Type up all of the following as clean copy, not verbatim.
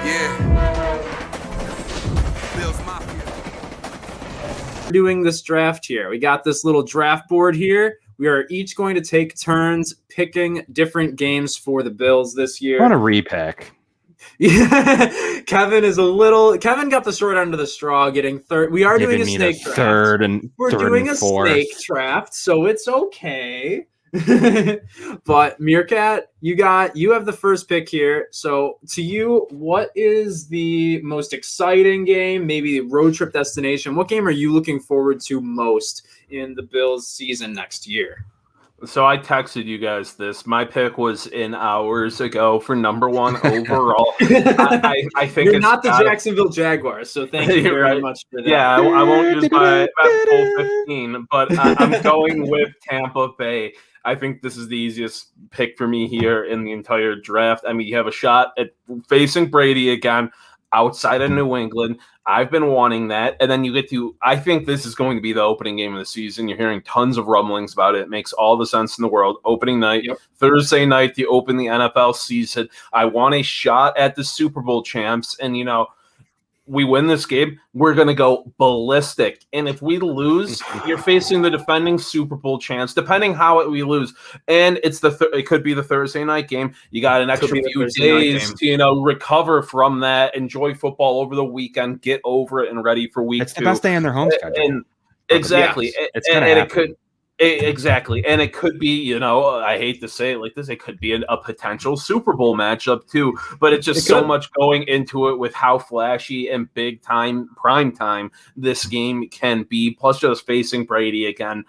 Yeah. Bills Mafia. Doing this draft here. We got this little draft board here. We are each going to take turns picking different games for the Bills this year. I want to repick. Yeah, Kevin got the short end of the straw, getting third. We are doing a snake draft. We're doing a snake draft, so it's okay. But Meerkat, you have the first pick here. So to you, what is the most exciting game? Maybe the road trip destination. What game are you looking forward to most in the Bills season next year? So I texted you guys this. My pick was in hours ago for number one overall. I think you're not the Jacksonville Jaguars, so thank you very much for that. Yeah, I won't use my full 15, but I'm going with Tampa Bay. I think this is the easiest pick for me here in the entire draft. I mean, you have a shot at facing Brady again outside of New England. I've been wanting that. And then you get to, I think this is going to be the opening game of the season. You're hearing tons of rumblings about it. It makes all the sense in the world. Opening night, Thursday night, you open the NFL season. I want a shot at the Super Bowl champs. And, we win this game, we're going to go ballistic. And if we lose, you're facing the defending Super Bowl champs, depending how we lose. And it's it could be the Thursday night game. You got an extra few days to, recover from that, enjoy football over the weekend, get over it and ready for week 2. It's the best day in their home schedule. And exactly. Yes, it's going to happen. Exactly. And it could be, I hate to say it like this, it could be a potential Super Bowl matchup too, but it's just so much going into it with how flashy and big time, prime time this game can be, plus just facing Brady again.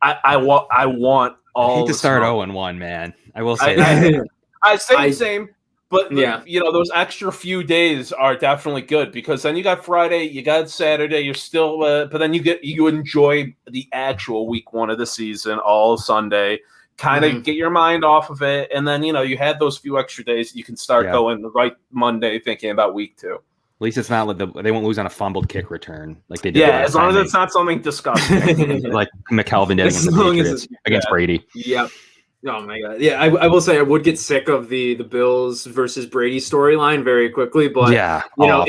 I want all I hate to start 0-1, man. I will say that. I say the same. But, those extra few days are definitely good because then you got Friday, you got Saturday, you're still but then you enjoy the actual week 1 of the season all Sunday, kind of get your mind off of it. And then, you had those few extra days. You can start going right Monday thinking about week 2. At least it's not like they won't lose on a fumbled kick return like they did. Yeah, as long as it's not something disgusting. Like McKelvin did against the Patriots, against Brady. Yep. Oh my god! Yeah, I will say I would get sick of the Bills versus Brady storyline very quickly, but it'll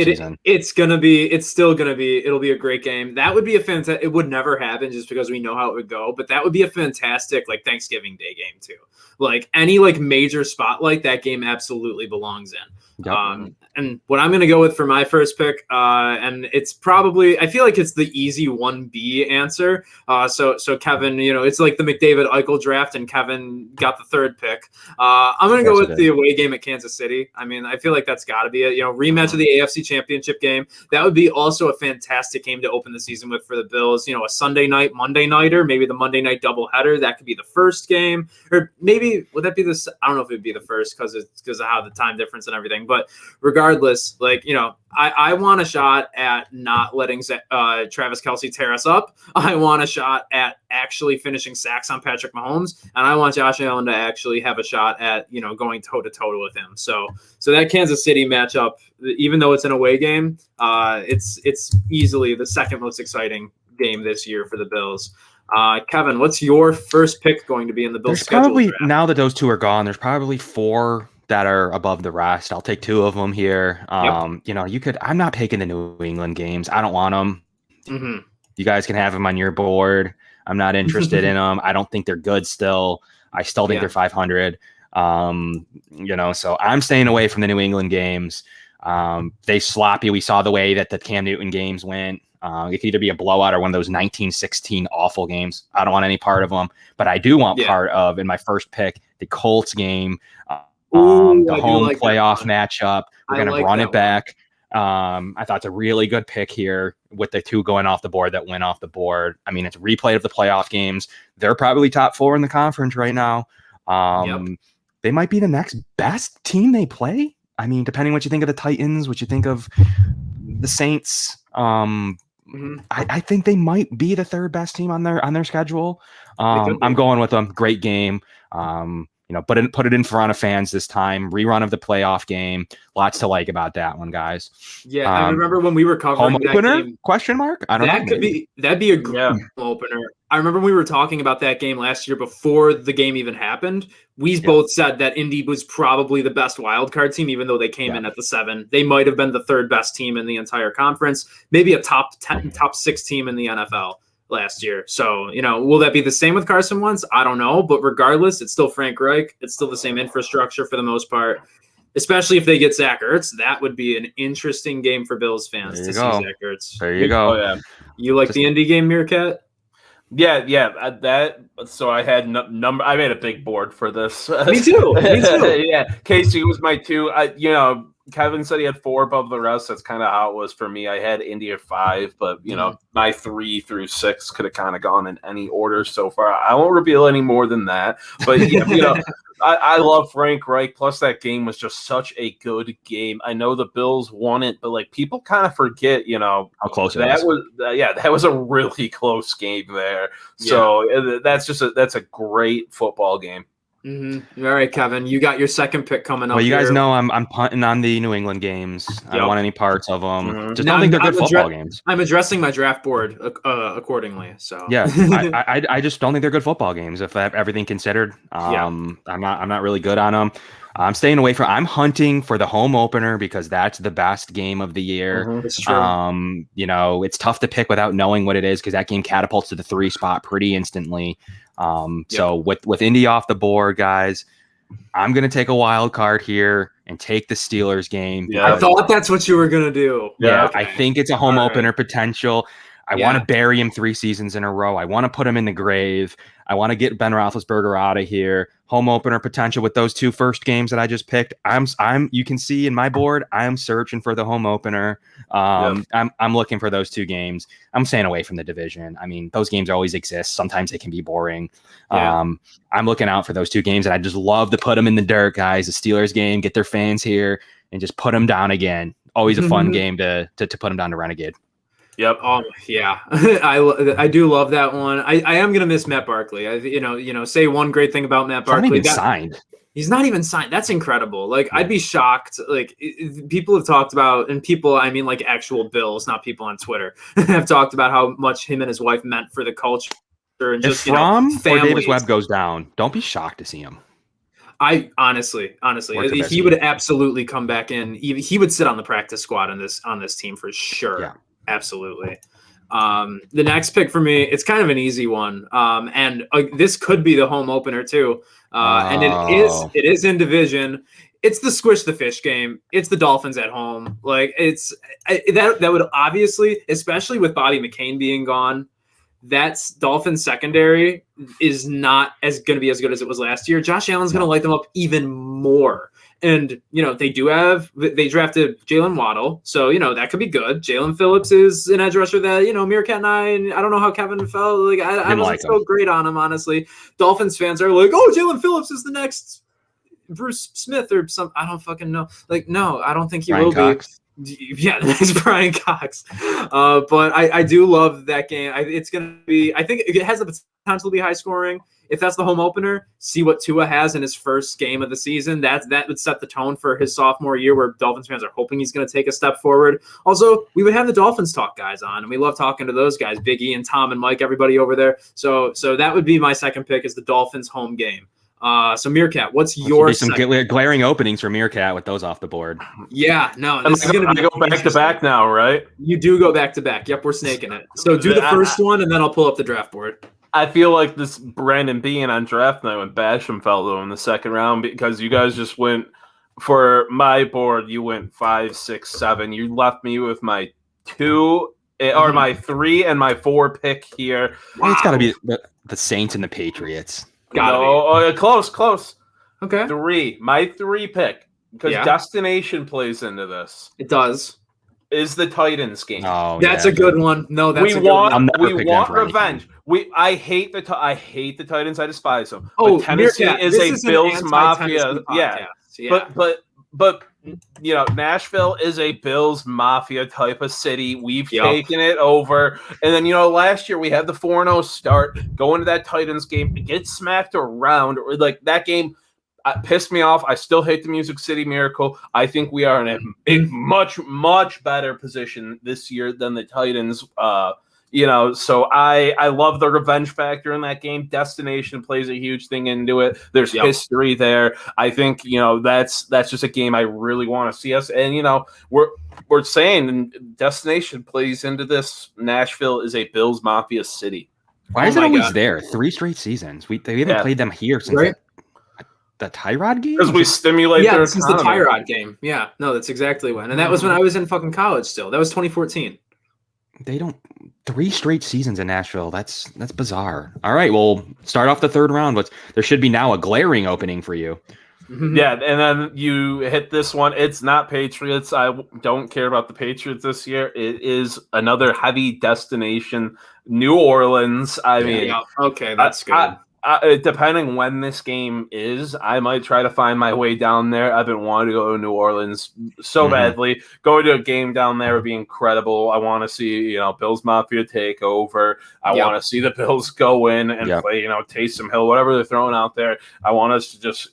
be a great game. That would be a fantastic. It would never happen just because we know how it would go, but that would be a fantastic Thanksgiving Day game too. Any major spotlight, that game absolutely belongs in. Yep. And what I'm going to go with for my first pick, and it's probably, I feel like it's the easy 1B answer. So Kevin, it's like the McDavid Eichel draft, and Kevin got the third pick. I'm going to go with the away game at Kansas City. I mean, I feel like that's got to be a rematch of the AFC Championship game. That would be also a fantastic game to open the season with for the Bills. A Sunday night, Monday nighter, maybe the Monday night doubleheader. That could be the first game, or maybe would that be this? I don't know if it would be the first because of how the time difference and everything. But regardless, I want a shot at not letting Travis Kelce tear us up. I want a shot at actually finishing sacks on Patrick Mahomes, and I want Josh Allen to actually have a shot at going toe to toe with him. So that Kansas City matchup, even though it's an away game, it's easily the second most exciting game this year for the Bills. Kevin, what's your first pick going to be in the Bills' schedule? Probably draft? Now that those two are gone, there's probably 4 that are above the rest. I'll take 2 of them here. I'm not picking the New England games. I don't want them. Mm-hmm. You guys can have them on your board. I'm not interested in them. I don't think they're good still. I still think they're 500. So I'm staying away from the New England games. They sloppy. We saw the way that the Cam Newton games went. It could either be a blowout or one of those 1916 awful games. I don't want any part of them, but I do want part of, in my first pick, the Colts game, the home playoff matchup. We're going to run it back. I thought it's a really good pick here with the 2 going off the board that went off the board. I mean, it's a replay of the playoff games. They're probably top 4 in the conference right now. They might be the next best team they play. I mean, depending what you think of the Titans, what you think of the Saints, I think they might be the 3rd best team on their schedule. I'm going with them. Great game. put it in front of fans this time. Rerun of the playoff game. Lots to like about that one, guys. Yeah, I remember when we were covering home that opener? game. Question mark? I don't know. That'd be a great home opener. I remember we were talking about that game last year before the game even happened. We both said that Indy was probably the best wild card team, even though they came in at the 7. They might have been the 3rd best team in the entire conference, maybe a top 10, top 6 team in the NFL last year. So, will that be the same with Carson Wentz? I don't know, but regardless, it's still Frank Reich. It's still the same infrastructure for the most part. Especially if they get Zach Ertz, that would be an interesting game for Bills fans to see Zach Ertz. There you go. Oh, yeah. You like the Indy game, Meerkat? Yeah. That. So I had number. I made a big board for this. Me too. Yeah, Casey was my 2. Kevin said he had 4 above the rest. That's kind of how it was for me. I had Indy at 5, but my 3 through 6 could have kind of gone in any order so far. I won't reveal any more than that. But I love Frank Reich. Plus, that game was just such a good game. I know the Bills won it, but people kind of forget, how close that was. That was a really close game there. So that's a great football game. Mm-hmm. All right, Kevin, you got your second pick coming up. Well, you guys know I'm punting on the New England games. I don't want any parts of them. Mm-hmm. Just don't think they're good football games. I'm addressing my draft board accordingly. So yeah, I just don't think they're good football games. If everything considered, I'm not really good on them. I'm staying away from. I'm hunting for the home opener because that's the best game of the year. Mm-hmm. It's true. It's tough to pick without knowing what it is because that game catapults to the 3 spot pretty instantly. So with Indy off the board, guys, I'm gonna take a wild card here and take the Steelers game. I thought that's what you were gonna do. Yeah, okay. I think it's a home opener potential. I want to bury him 3 seasons in a row. I want to put him in the grave. I want to get Ben Roethlisberger out of here. Home opener potential with those 2 first games that I just picked. You can see in my board, I am searching for the home opener. I'm looking for those 2 games. I'm staying away from the division. I mean, those games always exist. Sometimes they can be boring. I'm looking out for those 2 games, and I just love to put them in the dirt, guys. The Steelers game, get their fans here, and just put them down again. Always a fun game to put them down to Renegade. Yep. Yeah. I do love that one. I am gonna miss Matt Barkley. Say one great thing about Matt Barkley. He's not even signed. He's not even signed. That's incredible. I'd be shocked. People have talked about, and people, I mean, actual Bills, not people on Twitter, have talked about how much him and his wife meant for the culture and just if Fromm or Davis Webb goes down, don't be shocked to see him. I honestly, he would absolutely come back in. He would sit on the practice squad on this team for sure. Yeah. Absolutely. The next pick for me, it's kind of an easy one. And this could be the home opener too. And it is in division. It's the squish the fish game. It's the Dolphins at home. That would obviously, especially with Bobby McCain being gone, that's Dolphins secondary is not going to be as good as it was last year. Josh Allen's going to light them up even more. And, they drafted Jalen Waddle. So, that could be good. Jalen Phillips is an edge rusher that, Meerkat and I don't know how Kevin felt. I wasn't so great on him, honestly. Dolphins fans are like, oh, Jalen Phillips is the next Bruce Smith or something. I don't fucking know. No, I don't think he will be. Yeah, that's Brian Cox. But I do love that game. It's going to be – I think it has the potential to be high scoring. If that's the home opener, see what Tua has in his first game of the season. That would set the tone for his sophomore year where Dolphins fans are hoping he's going to take a step forward. Also, we would have the Dolphins talk guys on, and we love talking to those guys, Big E and Tom and Mike, everybody over there. So that would be my second pick is the Dolphins home game. So Meerkat, what's your some glaring openings for Meerkat with those off the board? Yeah, no, this is going to be go back to back now, right? You do go back to back. Yep, we're snaking it. So do the first one, and then I'll pull up the draft board. I feel like this Brandon being on draft night when Basham fell though in the second round because you guys just went for my board. You went 5, 6, 7. You left me with my 2 or my 3 and my 4 pick here. Wow. It's got to be the Saints and the Patriots. Close. Okay. 3. My 3 pick because destination plays into this. It does. Is the Titans game? Oh, that's a good one. No, that's we want revenge. I hate the Titans. I despise them. Oh, but Tennessee is a Bills mafia. Yeah. But Nashville is a Bills mafia type of city. We've taken it over. And then last year we had the 4-0 start, go into that Titans game, get smacked around, or that game. pissed me off. I still hate the Music City Miracle. I think we are in a much, much better position this year than the Titans. So I love the revenge factor in that game. Destination plays a huge thing into it. There's history there. I think, that's just a game I really want to see us. And, we're saying Destination plays into this. Nashville is a Bills Mafia city. Why is it always there? 3 straight seasons. We haven't played them here since the Tyrod game? Because we stimulate their since the Tyrod game. Yeah, no, that's exactly when. And that was when I was in fucking college still. That was 2014. They don't 3 straight seasons in Nashville. That's bizarre. All right, well, start off the third round. There should be now a glaring opening for you. Yeah, and then you hit this one. It's not Patriots. I don't care about the Patriots this year. It is another heavy destination, New Orleans. Okay, that's good. Depending when this game is, I might try to find my way down there. I've been wanting to go to New Orleans so badly. Going to a game down there would be incredible. I want to see, Bills Mafia take over. I want to see the Bills go in and play, Taysom Hill, whatever they're throwing out there. I want us to just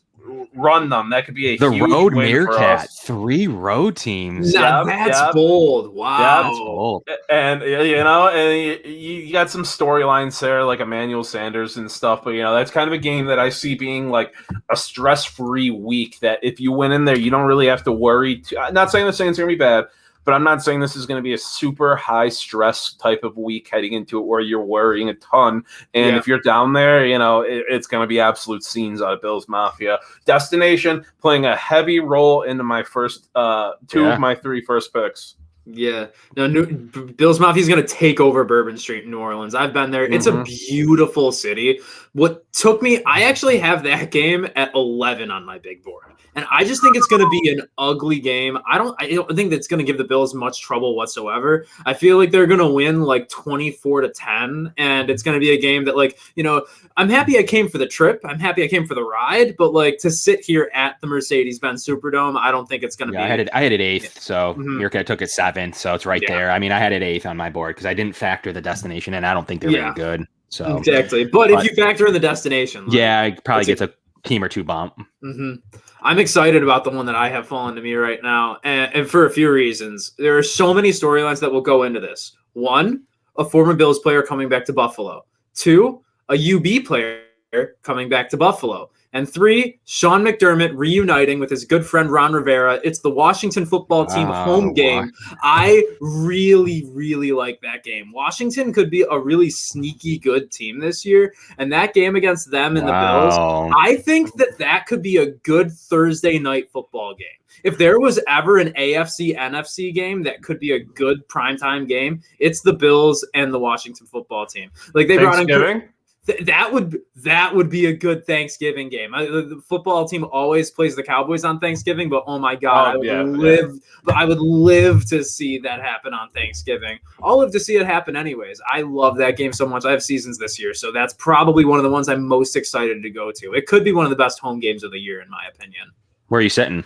run them. That could be the huge road win Meerkat. 3 road teams. That's bold. Wow. That's bold. And you got some storylines there, like Emmanuel Sanders and stuff. But that's kind of a game that I see being like a stress-free week. That if you win in there, you don't really have to worry. I'm not saying the Saints are gonna be bad, but I'm not saying this is going to be a super high stress type of week heading into it where you're worrying a ton. And if you're down there, it's going to be absolute scenes out of Bills Mafia. Destination playing a heavy role into my first 2 of my 3 first picks. Yeah. No, Bills Mafia is going to take over Bourbon Street in New Orleans. I've been there. It's a beautiful city. What took me, I actually have that game at 11 on my big board. And I just think it's going to be an ugly game. I don't think that's going to give the Bills much trouble whatsoever. I feel like they're going to win like 24-10. And it's going to be a game that I'm happy I came for the trip. I'm happy I came for the ride. But to sit here at the Mercedes-Benz Superdome, I don't think it's going to be. I had it 8th. So Meerkat took it 7th. So it's right there. I mean, I had it 8th on my board because I didn't factor the destination and I don't think they're very good. So exactly. But if you factor in the destination. It probably gets a team or 2 bump. I'm excited about the one that I have fallen to me right now, and for a few reasons. There are so many storylines that will go into this. 1, a former Bills player coming back to Buffalo. 2, a UB player coming back to Buffalo. And 3, Sean McDermott reuniting with his good friend Ron Rivera. It's the Washington football team home game. I really, really like that game. Washington could be a really sneaky good team this year. And that game against them and the Bills, I think that could be a good Thursday night football game. If there was ever an AFC NFC game that could be a good primetime game, it's the Bills and the Washington football team. They brought in that would be a good Thanksgiving game. The football team always plays the Cowboys on Thanksgiving, but oh my God, I would live to see that happen on Thanksgiving. I'll live to see it happen anyways. I love that game so much. I have seasons this year, so that's probably one of the ones I'm most excited to go to. It could be one of the best home games of the year, in my opinion. Where are you sitting?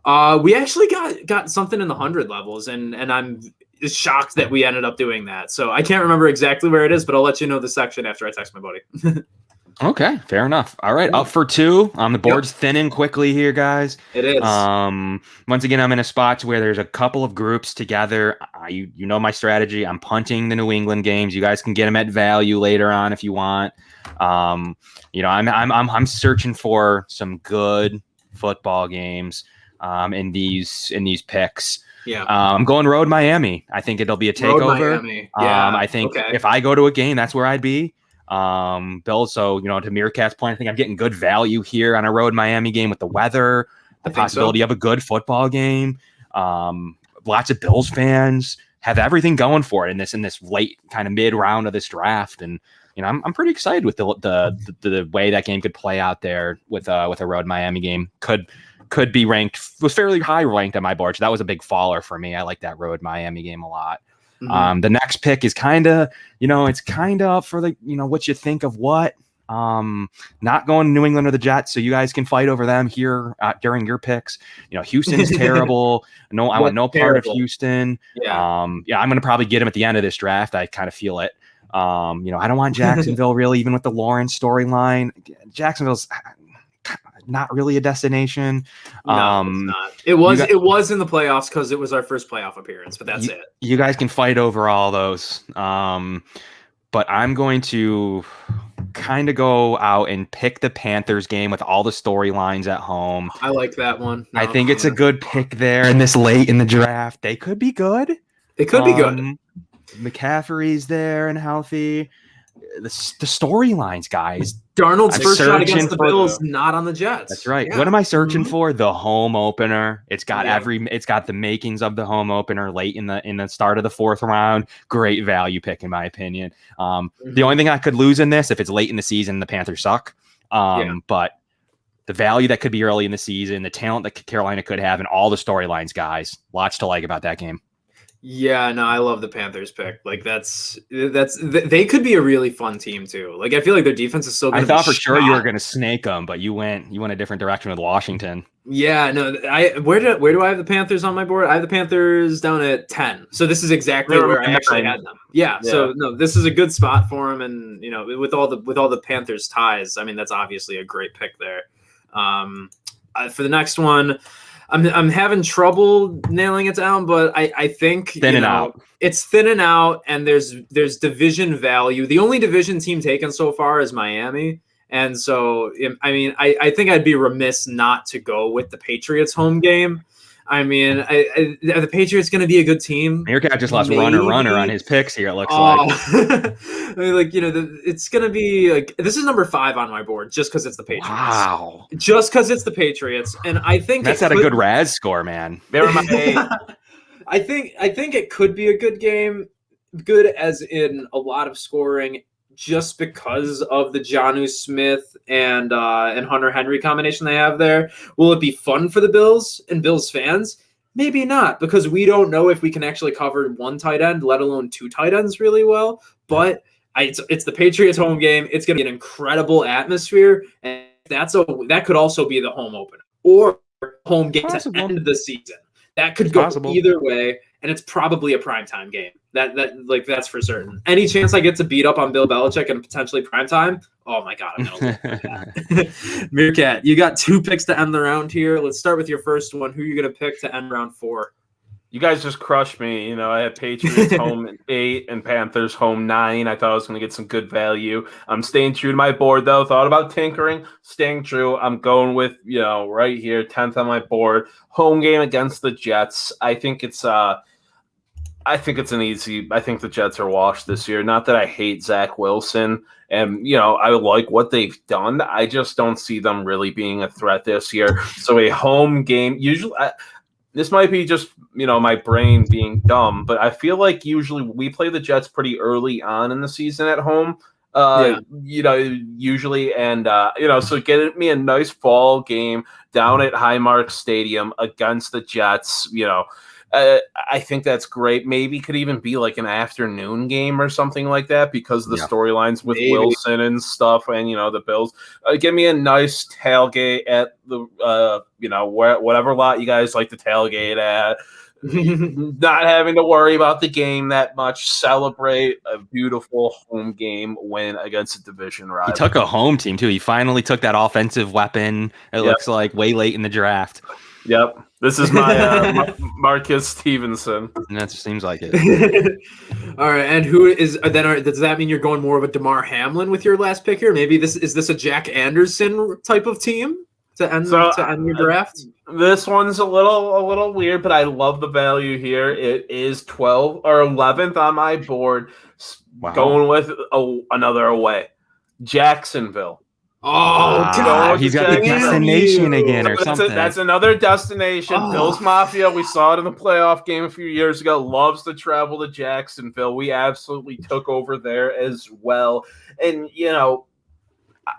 We actually got something in the 100 levels, and I'm shocked that we ended up doing that. So I can't remember exactly where it is, but I'll let you know the section after I text my buddy. Okay, fair enough. All right, up for 2. The board's thinning quickly here, guys. It is. Once again, I'm in a spot where there's a couple of groups together. You know my strategy. I'm punting the New England games. You guys can get them at value later on if you want. I'm searching for some good football games in these picks. Yeah, I'm going road Miami. I think it'll be a takeover. Road Miami. Yeah, I think if I go to a game, that's where I'd be. Bill, so to Meerkat's point, I think I'm getting good value here on a road Miami game with the weather, the possibility of a good football game. Lots of Bills fans have everything going for it in this late kind of mid round of this draft, and I'm pretty excited with the way that game could play out there with a road Miami game. Could be ranked, was fairly high ranked on my board. So that was a big faller for me. I like that road Miami game a lot. The next pick is kind of, it's kind of for the, what you think of what. Not going to New England or the Jets, so you guys can fight over them here during your picks. Houston's terrible. No, I want no part of Houston. Yeah, I'm going to probably get him at the end of this draft. I kind of feel it. I don't want Jacksonville really, even with the Lawrence storyline. Jacksonville's not really a destination. No, it's not. It was in the playoffs because it was our first playoff appearance, but that's it. You guys can fight over all those. But I'm going to kind of go out and pick the Panthers game with all the storylines at home. I like that one. I think it's a good pick there in this late in the draft. They could be good. They could be good. McCaffrey's there and healthy. The storylines, guys. Darnold's first shot against the Bills, not on the Jets. That's right. Yeah. What am I searching for? The home opener. It's got it's got the makings of the home opener late in the start of the 4th round. Great value pick in my opinion. The only thing I could lose in this if it's late in the season, the Panthers suck. But the value that could be early in the season, the talent that Carolina could have, and all the storylines, guys. Lots to like about that game. Yeah, no, I love the Panthers pick. Like they could be a really fun team too. Like I feel like their defense is so good. I thought for sure you were going to snake them, but you went a different direction with Washington. Yeah, no, where do I have the Panthers on my board? I have the Panthers down at 10. So this is exactly where I actually had them. Yeah, so no, this is a good spot for them, and with all the Panthers ties, I mean that's obviously a great pick there. For the next one, I'm having trouble nailing it down, but I think thinning out. It's thinning out, and there's division value. The only division team taken so far is Miami, and so I mean I think I'd be remiss not to go with the Patriots home game. I mean, are the Patriots going to be a good team? Meerkat just lost runner on his picks here. It looks like, it's going to be like this is number 5 on my board just because it's the Patriots. Wow, just because it's the Patriots, and I think that's at a good Raz score, man. I think it could be a good game, good as in a lot of scoring. Just because of the Jonnu Smith and Hunter Henry combination they have there. Will it be fun for the Bills and Bills fans? Maybe not, because we don't know if we can actually cover one tight end, let alone 2 tight ends really well. But it's the Patriots home game. It's going to be an incredible atmosphere, and that could also be the home opener or home game at the end of the season. That could go either way, and it's probably a primetime game. That's for certain. Any chance I get to beat up on Bill Belichick and potentially primetime? Oh my God, I'm gonna look that. Meerkat, you got 2 picks to end the round here. Let's start with your first one. Who are you gonna pick to end round 4? You guys just crushed me. I had Patriots home 8 and Panthers home 9. I thought I was going to get some good value. I'm staying true to my board, though. Thought about tinkering, staying true. I'm going with, right here, 10th on my board. Home game against the Jets. I think it's an easy. I think the Jets are washed this year. Not that I hate Zach Wilson, and I like what they've done. I just don't see them really being a threat this year. So a home game usually. This might be just, my brain being dumb, but I feel like usually we play the Jets pretty early on in the season at home, usually. And, so get me a nice fall game down at Highmark Stadium against the Jets, I think that's great. Maybe could even be like an afternoon game or something like that because of the storylines with Wilson and stuff and, the Bills. Give me a nice tailgate at the, whatever lot you guys like to tailgate at. Not having to worry about the game that much. Celebrate a beautiful home game win against a division rival. He took a home team, too. He finally took that offensive weapon, it looks like, way late in the draft. Yep. This is my Marcus Stevenson. And that seems like it. All right, and who is then? Does that mean you're going more of a DeMar Hamlin with your last pick here? Maybe is this a Jack Anderson type of team to end your draft? This one's a little weird, but I love the value here. It is 12th or 11th on my board. Wow. Going with another away, Jacksonville. Oh, he's got the destination again or something. That's another destination. Bills Mafia, we saw it in the playoff game a few years ago, loves to travel to Jacksonville. We absolutely took over there as well. And,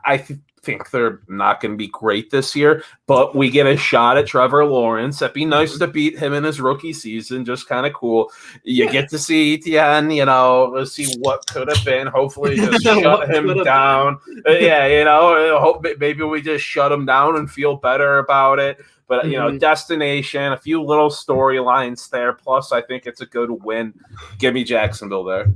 I think they're not going to be great this year, but we get a shot at Trevor Lawrence. It'd be nice to beat him in his rookie season. Just kind of cool. You get to see Etienne, let's see what could have been. Hopefully just shut him down. Hope maybe we just shut him down and feel better about it. But, destination, a few little storylines there. Plus, I think it's a good win. Give me Jacksonville there.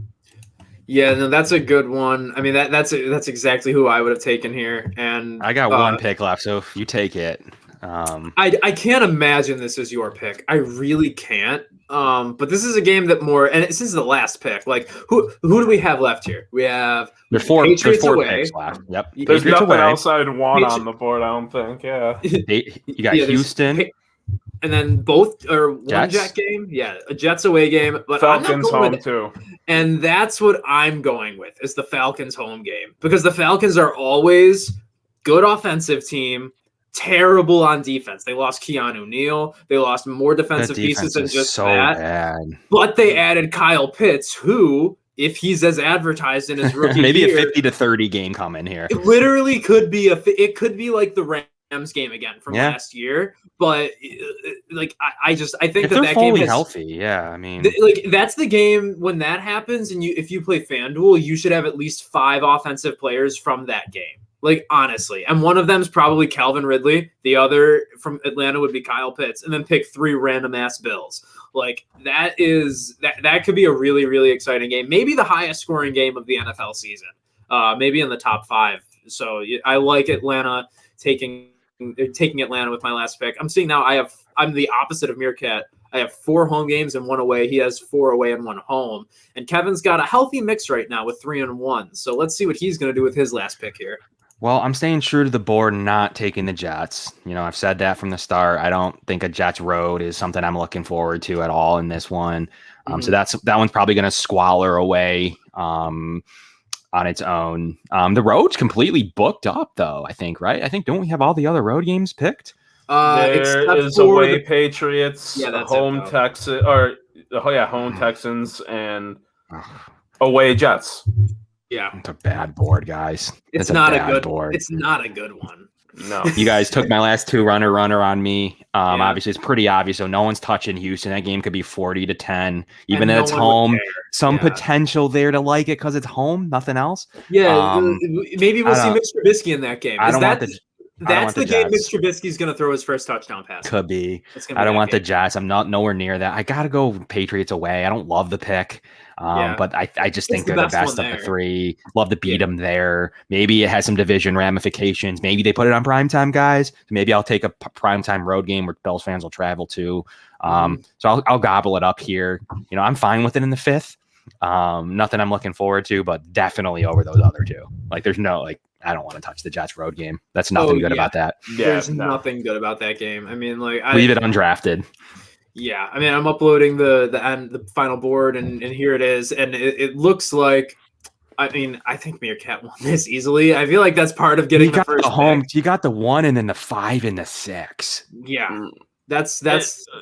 Yeah, no, that's a good one. I mean, that's exactly who I would have taken here. And I got one pick left, so if you take it. I can't imagine this is your pick. I really can't. But this is a game that more, and this is the last pick. Like, who do we have left here? We have there's four Patriots four away. picks left. Yep. There's Patriots nothing away. else I'd want on the board, I don't think. Yeah. You got Yeah, there's Houston. And then both or one Jets? Jet game. Yeah, a Jets away game. But Falcons I'm not going home with, too. and that's what I'm going with is the Falcons home game because the Falcons are always good offensive team. Terrible on defense. They lost Keanu Neal. They lost more defensive pieces than just so that. bad. But they added Kyle Pitts, who, if he's as advertised in his rookie maybe year, a 50 to 30 game coming here. it literally could be it could be like the Rams game again from last year. But like I think if that they're game fully has, healthy, yeah. I mean, like that's the game when that happens, and if you play FanDuel, you should have at least 5 offensive players from that game. Like, honestly. And one of them is probably Calvin Ridley. The other from Atlanta would be Kyle Pitts. And then pick 3 random-ass Bills. Like, that could be a really, really exciting game. Maybe the highest scoring game of the NFL season. Maybe in the top 5. So I like Atlanta taking Atlanta with my last pick. I'm seeing now I'm the opposite of Meerkat. I have 4 home games and 1 away. He has 4 away and 1 home. And Kevin's got a healthy mix right now with 3 and 1. So let's see what he's going to do with his last pick here. well, I'm staying true to the board and not taking the Jets. You know, I've said that from the start. I don't think a Jets road is something I'm looking forward to at all in this one. So that one's probably going to squalor away on its own. The road's completely booked up, though, I think, right? I think, don't we have all the other road games picked? There is away Patriots, home Texans, home Texans, and away Jets. Yeah, it's a bad board, guys. It's not a good board. It's not a good one. No, you guys took my last 2 runner on me. Obviously, it's pretty obvious. So no one's touching Houston. That game could be 40-10, even though it's home. Some potential there to like it because it's home. Nothing else. Yeah, maybe we'll see Mitch Trubisky in that game. That's the game Mitch Trubisky's going to throw his first touchdown pass. Could be. I don't want the Jets. I'm not nowhere near that. I got to go Patriots away. I don't love the pick. But I just think they're the best of the 3. Love to beat them there. Maybe it has some division ramifications. Maybe they put it on primetime, guys. Maybe I'll take a primetime road game where Bills fans will travel to. So I'll gobble it up here. You know, I'm fine with it in the 5th. Nothing I'm looking forward to, but definitely over those other 2. Like, there's no, like, I don't want to touch the Jets road game. That's nothing good about that. There's nothing good about that game. I mean, like, leave it undrafted. Yeah, I mean, I'm uploading the final board, and here it is, and it looks like, I mean, I think Meerkat won this easily. I feel like that's part of getting the first home. pick. You got the 1 and then the 5 and the 6. Yeah, that's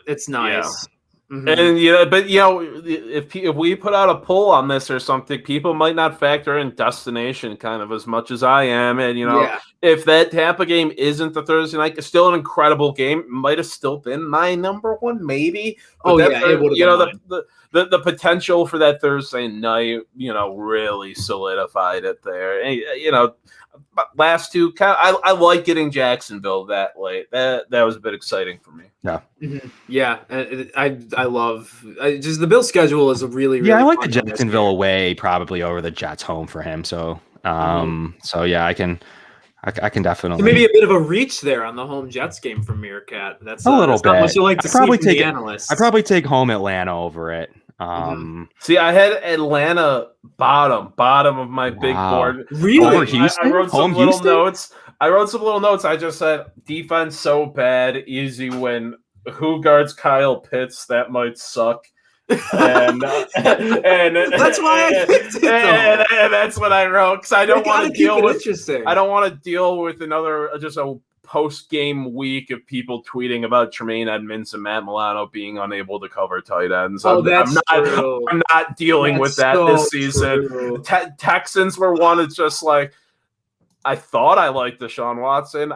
it's nice. And but if we put out a poll on this or something, people might not factor in destination kind of as much as I am. And if that Tampa game isn't the Thursday night, it's still an incredible game. It might have still been my number 1, maybe. But it would have the potential for that Thursday night, really solidified it there. And, last 2, I like getting Jacksonville that late. That was a bit exciting for me. Yeah. Yeah, I love just the Bills schedule is a really I like the Jacksonville away probably over the Jets home for him. So so yeah, I can definitely maybe a bit of a reach there on the home Jets game from Meerkat. That's a little bit. Not much you like to see from the analysts. I probably take home Atlanta over it. See, I had Atlanta bottom of my big board. Really? Over Houston? I wrote some little notes. I just said defense so bad, easy win. Who guards Kyle Pitts? That might suck. And that's why I picked it. And that's what I wrote because I don't want to deal with. Interesting. I don't want to deal with another just a post-game week of people tweeting about Tremaine Edmonds and Matt Milano being unable to cover tight ends. I'm not dealing with that this season. Texans were one. It's just like I thought I liked Deshaun Watson.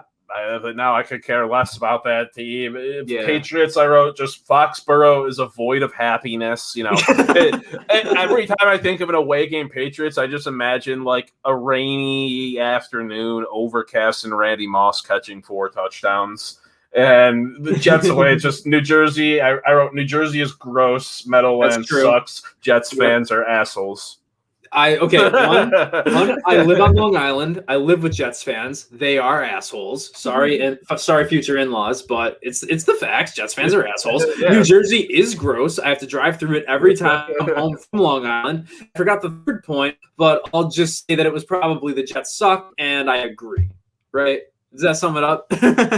But now I could care less about that team. Patriots, I wrote just Foxborough is a void of happiness. Every time I think of an away game Patriots, I just imagine like a rainy afternoon, overcast, and Randy Moss catching 4 touchdowns. And the Jets away, it's just New Jersey. I wrote New Jersey is gross. Meadowlands sucks. Jets fans are assholes. I live on Long Island. I live with Jets fans. They are assholes. Sorry, and sorry, future in-laws, but it's the facts. Jets fans are assholes. Yeah. New Jersey is gross. I have to drive through it every time I'm home from Long Island. I forgot the third point, but I'll just say that it was probably the Jets suck, and I agree. Right? Does that sum it up?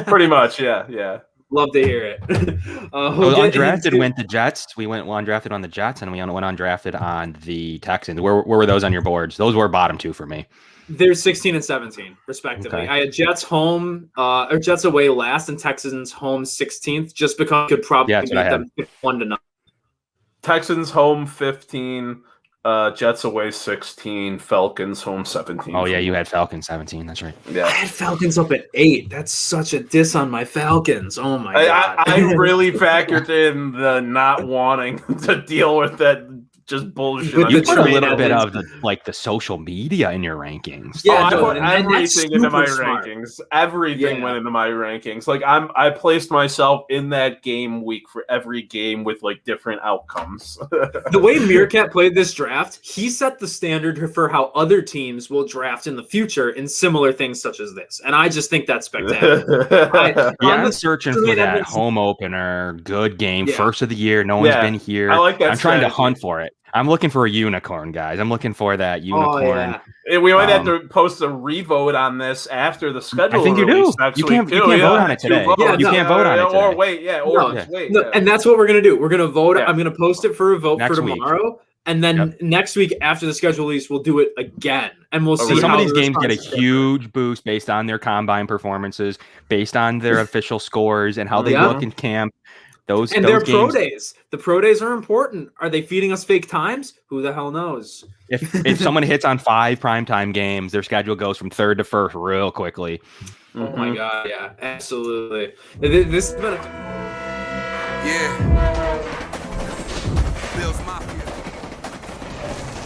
Pretty much, yeah. Love to hear it. Undrafted went the Jets. We went undrafted on the Jets, and we went undrafted on the Texans. Where were those on your boards? Those were bottom two for me. They're 16 and 17, respectively. Okay. I had Jets home, or Jets away last, and Texans home 16th, just because I could probably beat them 1-0. Texans home 15, Jets away 16, Falcons home 17. Oh yeah, you had Falcons 17. That's right. I Yeah. had Falcons up at 8. That's such a diss on my Falcons. Oh my god! I really factored in the not wanting to deal with that just bullshit. With You the put a little trade bit headlines. of the social media in your rankings. Yeah, I no, put and that's everything into my super smart. rankings. Everything Yeah. went into my rankings. Like I placed myself in that game week for every game with like different outcomes. The way Meerkat played this draft, he set the standard for how other teams will draft in the future in similar things such as this, and I just think that's spectacular. Yeah, On I'm the- searching for Julian that Edmonds- home opener, good game, Yeah. first of the year. No one's Yeah, been here. I like that I'm trying to strategy. hunt for it. I'm looking for a unicorn, guys. I'm looking for that unicorn. Oh, yeah. We might have to post a revote on this after the schedule. I think you do. release next You week, can't- you too. can't Yeah, vote on it 2 today. votes. Yeah, You can't vote on it Or today. wait, yeah, or No, just wait. No, yeah. and that's what we're gonna do. We're gonna vote. Yeah. I'm gonna post it for a vote Next for week. tomorrow, and then next week after the schedule release, we'll do it again, and we'll see. So some how of these the games get a response is. huge boost based on their combine performances, based on their official scores and how they Yeah. look in camp. Those And those their pro games, days. The pro days are important. Are they feeding us fake times? Who the hell knows? if someone hits on 5 primetime games, their schedule goes from third to first real quickly. Oh my god, yeah, absolutely. This has been a Yeah.